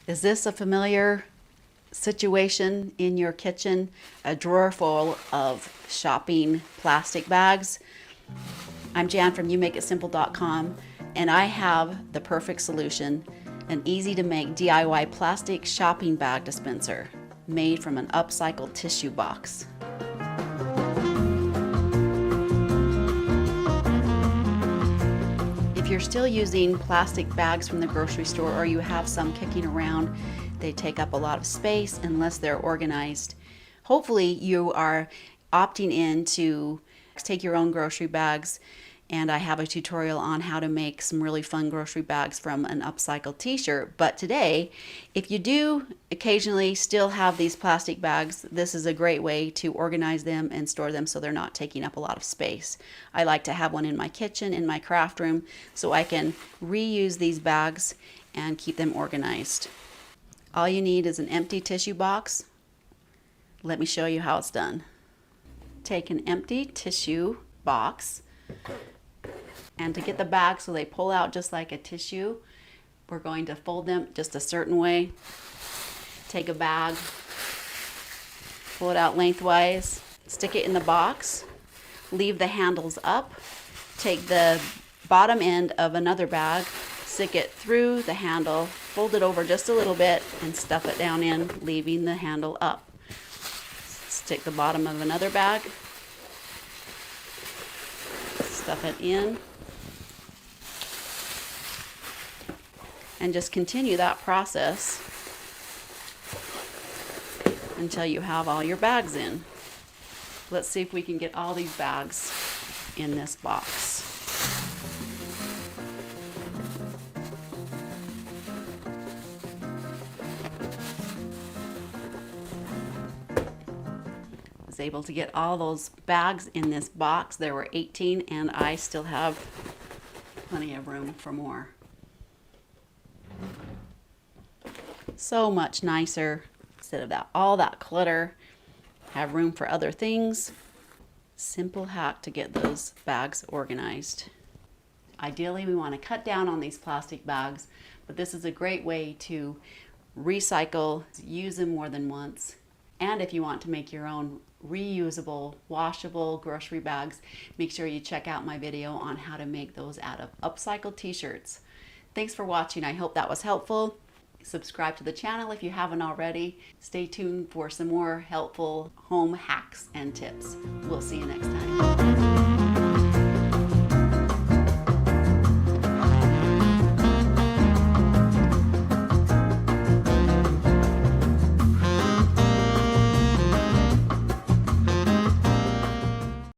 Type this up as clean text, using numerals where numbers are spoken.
Is this a familiar situation in your kitchen? A drawer full of shopping plastic bags? I'm Jan from YouMakeItSimple.com, and I have the perfect solution, an easy to make DIY plastic shopping bag dispenser made from an upcycled tissue box. If you're still using plastic bags from the grocery store, or you have some kicking around, they take up a lot of space unless they're organized. Hopefully you are opting in to take your own grocery bags, and I have a tutorial on how to make some really fun grocery bags from an upcycled t-shirt. But today, if you do occasionally still have these plastic bags, this is a great way to organize them and store them so they're not taking up a lot of space. I like to have one in my kitchen, in my craft room, so I can reuse these bags and keep them organized. All you need is an empty tissue box. Let me show you how it's done. Take an empty tissue box, and to get the bag so they pull out just like a tissue, we're going to fold them just a certain way. Take a bag, pull it out lengthwise, stick it in the box, leave the handles up, take the bottom end of another bag, stick it through the handle, fold it over just a little bit, and stuff it down in, leaving the handle up. Stick the bottom of another bag, stuff it in, and just continue that process until you have all your bags in. Let's see if we can get all these bags in this box. I was able to get all those bags in this box. There were 18, and I still have plenty of room for more. So much nicer. Instead of all that clutter, have room for other things. Simple hack to get those bags organized. Ideally, we want to cut down on these plastic bags, but this is a great way to recycle, use them more than once. And if you want to make your own reusable, washable grocery bags, make sure you check out my video on how to make those out of upcycled t-shirts. Thanks for watching. I hope that was helpful. Subscribe to the channel if you haven't already. Stay tuned for some more helpful home hacks and tips. We'll see you next time.